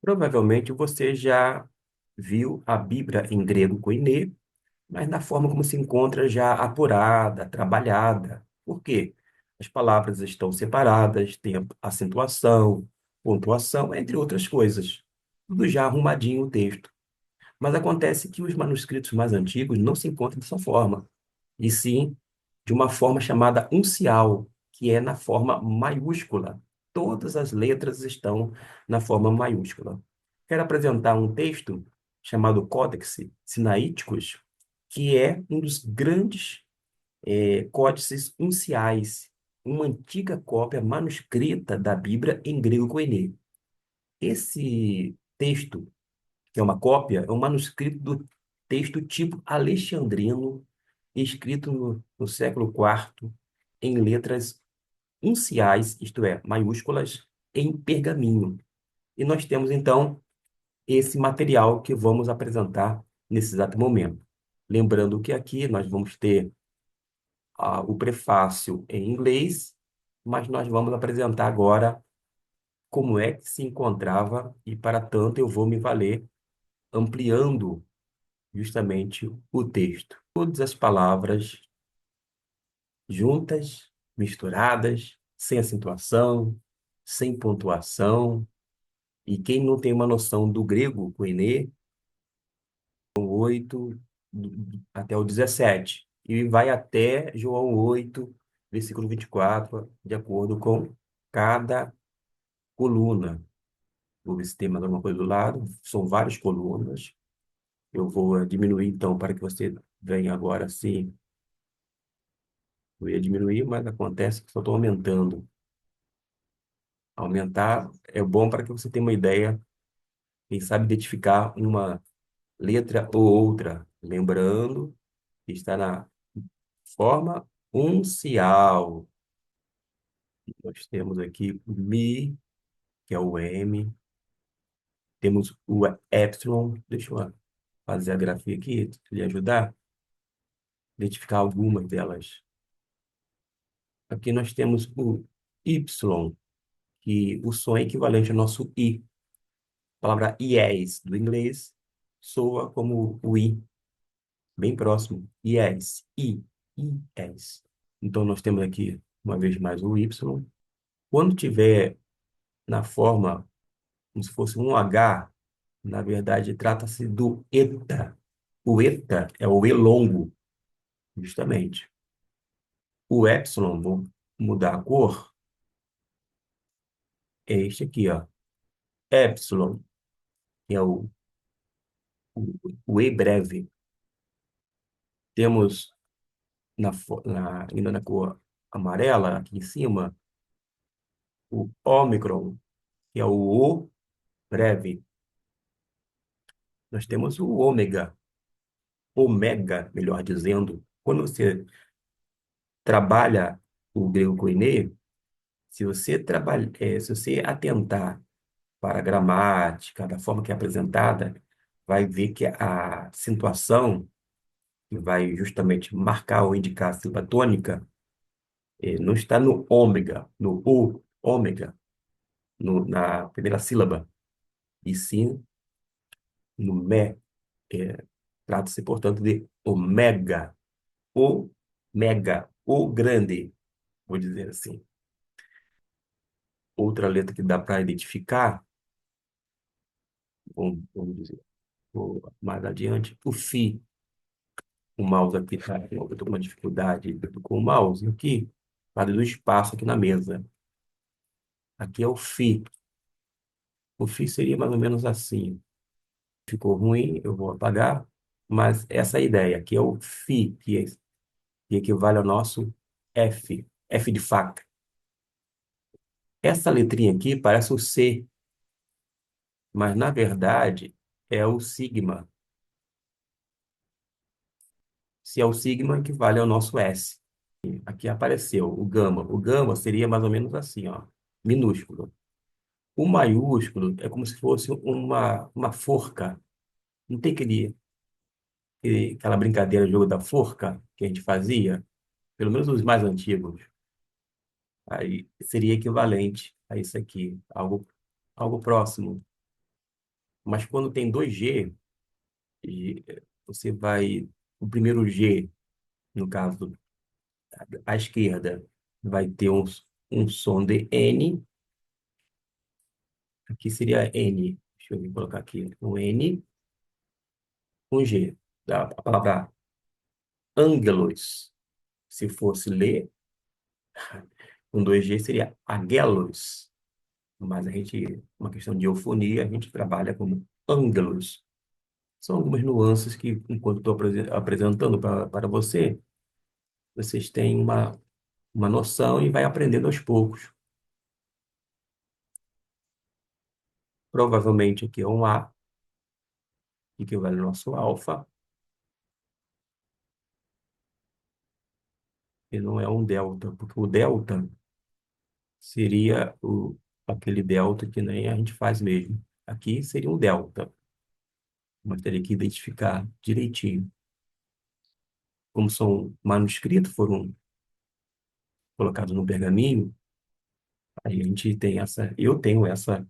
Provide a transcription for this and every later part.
Provavelmente você já viu a Bíblia em grego koiné, mas na forma como se encontra já apurada, trabalhada. Por quê? As palavras estão separadas, tem acentuação, pontuação, entre outras coisas. Tudo já arrumadinho o texto. Mas acontece que os manuscritos mais antigos não se encontram dessa forma, e sim de uma forma chamada uncial, que é na forma maiúscula. Todas as letras estão na forma maiúscula. Quero apresentar um texto chamado Codex Sinaíticos, que é um dos grandes códices unciais, uma antiga cópia manuscrita da Bíblia em grego koiné. Esse texto, que é uma cópia, é um manuscrito do texto tipo alexandrino, escrito no século IV, em letras unciais, isto é, maiúsculas, em pergaminho. E nós temos, então, esse material que vamos apresentar nesse exato momento. Lembrando que aqui nós vamos ter o prefácio em inglês, mas nós vamos apresentar agora como é que se encontrava, e para tanto eu vou me valer ampliando justamente o texto. Todas as palavras juntas, misturadas, sem acentuação, sem pontuação. E quem não tem uma noção do grego, koiné, 8 até o 17. E vai até João 8, versículo 24, de acordo com cada coluna. Vou ver se tem mais alguma coisa do lado. São várias colunas. Eu vou diminuir, então, para que você venha agora assim. Eu ia diminuir, mas acontece que só estou aumentando. Aumentar é bom para que você tenha uma ideia, quem sabe identificar uma letra ou outra. Lembrando que está na forma uncial. Nós temos aqui o Mi, que é o M. Temos o Epsilon. Deixa eu fazer a grafia aqui, lhe ajudar a identificar algumas delas. Aqui nós temos o Y, que o som é equivalente ao nosso I. A palavra yes, do inglês, soa como o I, bem próximo. Yes, yes. Então, nós temos aqui, uma vez mais, o Y. Quando tiver na forma, como se fosse um H, na verdade, trata-se do eta. O eta é o E longo, justamente. O epsilon, vou mudar a cor, é este aqui, ó. Epsilon, que é o E breve. Temos ainda na cor amarela, aqui em cima, o ômicron, que é o O breve. Nós temos o ômega, ômega, melhor dizendo. Quando você trabalha o grego koiné, se você atentar para a gramática, da forma que é apresentada, vai ver que a acentuação, que vai justamente marcar ou indicar a sílaba tônica, não está no ômega, no O, ômega, na primeira sílaba, e sim no mé. Trata-se, portanto, de omega, o mega, o grande, vou dizer assim. Outra letra que dá para identificar, vamos dizer, mais adiante, o fi. O mouse aqui tá, eu estou com uma dificuldade com o mouse aqui, por causa do espaço aqui na mesa. Aqui é o fi. O fi seria mais ou menos assim. Ficou ruim, eu vou apagar, mas essa é a ideia. Aqui é o fi, que equivale ao nosso F, F de faca. Essa letrinha aqui parece o C, mas na verdade é o sigma. Se é o sigma, equivale ao nosso S. Aqui apareceu o gama. O gama seria mais ou menos assim, ó, minúsculo. O maiúsculo é como se fosse uma forca. Não tem aquela brincadeira, jogo da forca que a gente fazia? Pelo menos os mais antigos. Aí seria equivalente a isso aqui, algo próximo. Mas quando tem dois G, você vai. O primeiro G, no caso, à esquerda, vai ter um som de N. Aqui seria N. Deixa eu colocar aqui. Um N, um G. A palavra ângelos, se fosse ler, com dois G seria aguelos. Mas uma questão de eufonia, a gente trabalha como ângelos. São algumas nuances que, enquanto estou apresentando para você, vocês têm uma noção e vai aprendendo aos poucos. Provavelmente aqui é um A, que equivale ao nosso alfa, e não é um delta, porque o delta seria aquele delta que nem a gente faz mesmo. Aqui seria um delta, mas teria que identificar direitinho. Como são manuscritos, foram colocados no pergaminho, aí a gente tem eu tenho essa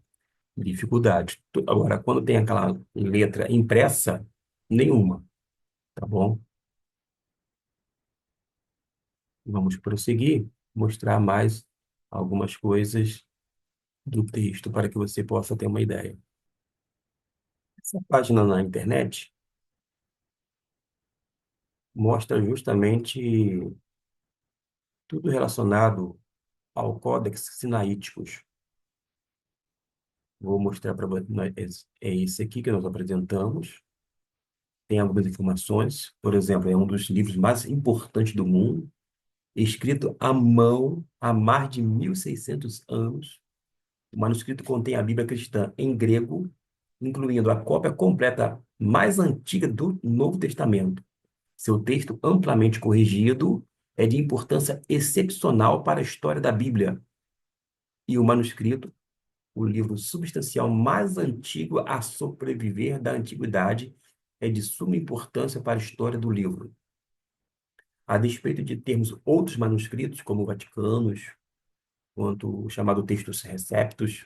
dificuldade. Agora, quando tem aquela letra impressa, nenhuma, tá bom? Vamos prosseguir, mostrar mais algumas coisas do texto para que você possa ter uma ideia. Essa página na internet mostra justamente tudo relacionado ao Códex Sinaíticos. Vou mostrar para você, é esse aqui que nós apresentamos. Tem algumas informações, por exemplo, é um dos livros mais importantes do mundo, escrito à mão há mais de 1.600 anos. O manuscrito contém a Bíblia cristã em grego, incluindo a cópia completa mais antiga do Novo Testamento. Seu texto, amplamente corrigido, é de importância excepcional para a história da Bíblia. E o manuscrito, o livro substancial mais antigo a sobreviver da antiguidade, é de suma importância para a história do livro. A despeito de termos outros manuscritos, como Vaticanos, quanto o chamado Textus Receptus,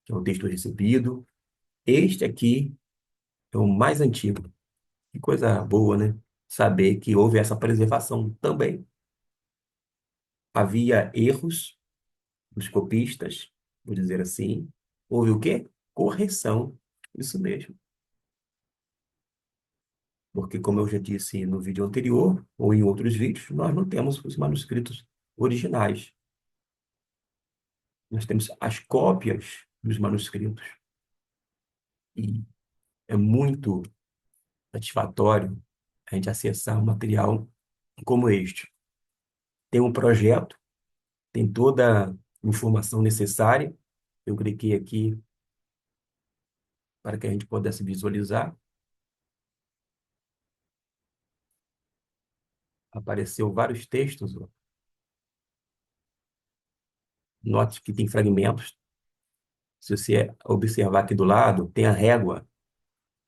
que é o texto recebido, este aqui é o mais antigo. Que coisa boa, né? Saber que houve essa preservação também. Havia erros dos copistas, vou dizer assim. Houve o quê? Correção. Isso mesmo. Porque, como eu já disse no vídeo anterior, ou em outros vídeos, nós não temos os manuscritos originais. Nós temos as cópias dos manuscritos. E é muito satisfatório a gente acessar um material como este. Tem um projeto, tem toda a informação necessária. Eu cliquei aqui para que a gente pudesse visualizar. Apareceu vários textos. Ó. Note que tem fragmentos. Se você observar aqui do lado, tem a régua,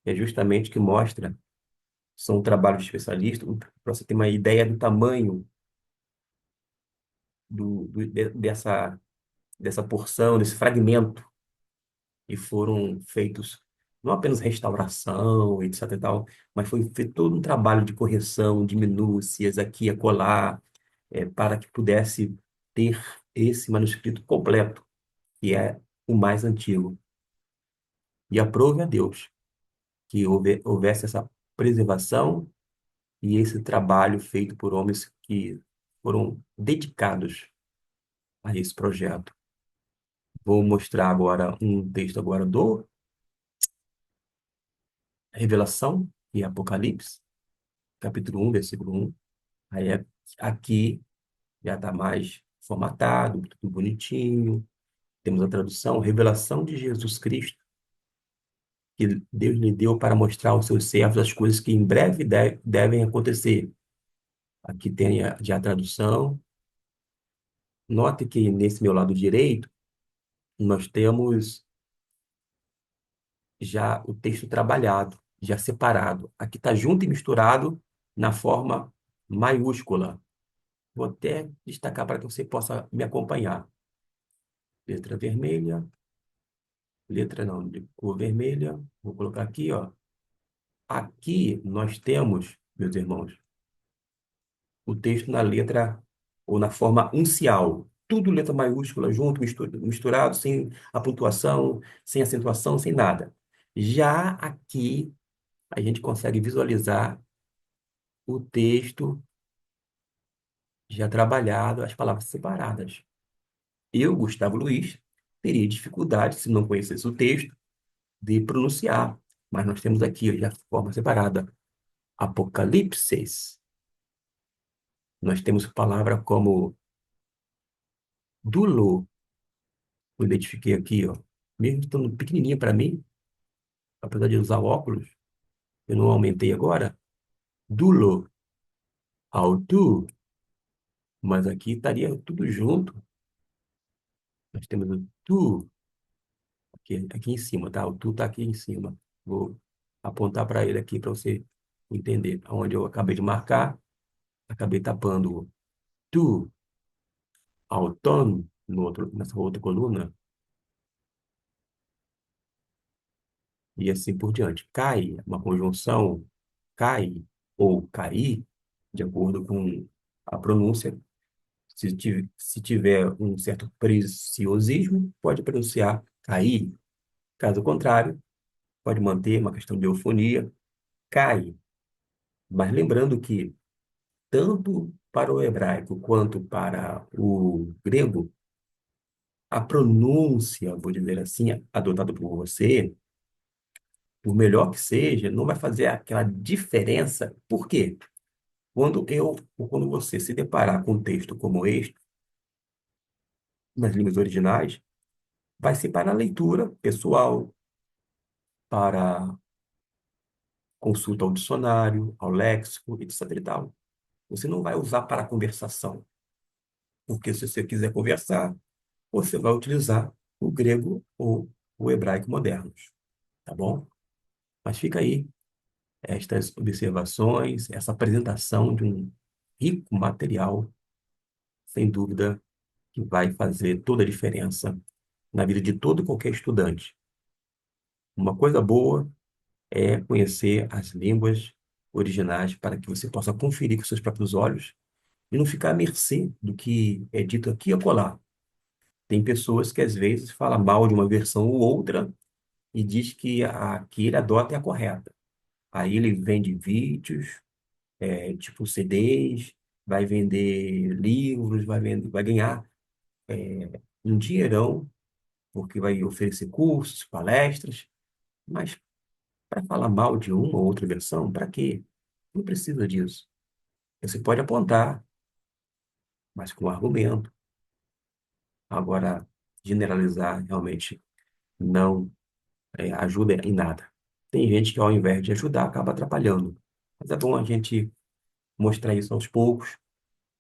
que é justamente que mostra, são trabalhos de especialistas, para você ter uma ideia do tamanho dessa porção, desse fragmento, e foram feitos não apenas restauração, etc. e tal, mas foi feito todo um trabalho de correção, de minúcias, aqui e acolá, para que pudesse ter esse manuscrito completo, que é o mais antigo. E aprove a Deus que houvesse essa preservação e esse trabalho feito por homens que foram dedicados a esse projeto. Vou mostrar agora um texto agora do Revelação e Apocalipse, capítulo 1, versículo 1. Aí aqui já está mais formatado, tudo bonitinho. Temos a tradução, Revelação de Jesus Cristo, que Deus lhe deu para mostrar aos seus servos as coisas que em breve devem acontecer. Aqui tem já a tradução. Note que nesse meu lado direito, nós temos já o texto trabalhado, já separado. Aqui está junto e misturado na forma maiúscula. Vou até destacar para que você possa me acompanhar. Letra vermelha, letra não, de cor vermelha. Vou colocar aqui, ó. Aqui nós temos, meus irmãos, o texto na letra ou na forma uncial. Tudo letra maiúscula junto, misturado, sem a pontuação, sem acentuação, sem nada. Já aqui a gente consegue visualizar o texto já trabalhado, as palavras separadas. Eu, Gustavo Luiz, teria dificuldade, se não conhecesse o texto, de pronunciar. Mas nós temos aqui ó, já de forma separada. Apocalipses. Nós temos palavra como dulo. Eu identifiquei aqui, ó. Mesmo estando pequenininho para mim, apesar de usar óculos, eu não aumentei agora. Dulo, autu. Mas aqui estaria tudo junto. Nós temos o tu aqui em cima, tá? O tu está aqui em cima. Vou apontar para ele aqui para você entender. Onde eu acabei de marcar, acabei tapando o tu, auton, no outro, nessa outra coluna, e assim por diante. Cai, uma conjunção, cai ou cair, de acordo com a pronúncia. Se tiver um certo preciosismo, pode pronunciar cair. Caso contrário, pode manter uma questão de eufonia, cai. Mas lembrando que, tanto para o hebraico quanto para o grego, a pronúncia, vou dizer assim, adotada por você, por melhor que seja, não vai fazer aquela diferença. Por quê? Quando você se deparar com um texto como este, nas línguas originais, vai ser para a leitura pessoal, para consulta ao dicionário, ao léxico, etc. e tal. Você não vai usar para conversação, porque se você quiser conversar, você vai utilizar o grego ou o hebraico modernos, tá bom? Mas fica aí estas observações, essa apresentação de um rico material, sem dúvida, que vai fazer toda a diferença na vida de todo e qualquer estudante. Uma coisa boa é conhecer as línguas originais para que você possa conferir com seus próprios olhos e não ficar à mercê do que é dito aqui e acolá. Tem pessoas que às vezes falam mal de uma versão ou outra e diz que a que ele adota é a correta. Aí ele vende vídeos, tipo CDs, vai vender livros, vai ganhar um dinheirão, porque vai oferecer cursos, palestras, mas para falar mal de uma ou outra versão, para quê? Não precisa disso. Você pode apontar, mas com argumento. Agora, generalizar realmente não ajuda em nada. Tem gente que, ao invés de ajudar, acaba atrapalhando. Mas é bom a gente mostrar isso aos poucos,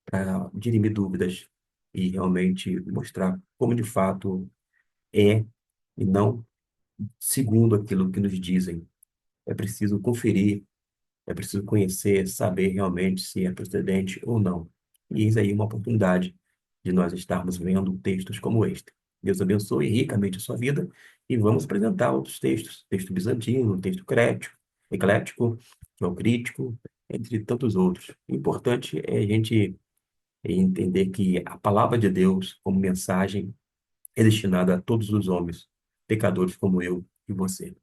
para dirimir dúvidas e realmente mostrar como de fato é e não segundo aquilo que nos dizem. É preciso conferir, é preciso conhecer, saber realmente se é procedente ou não. E eis aí uma oportunidade de nós estarmos vendo textos como este. Deus abençoe ricamente a sua vida e vamos apresentar outros textos, texto bizantino, texto eclético, geocrítico, entre tantos outros. O importante é a gente entender que a palavra de Deus, como mensagem, é destinada a todos os homens, pecadores como eu e você.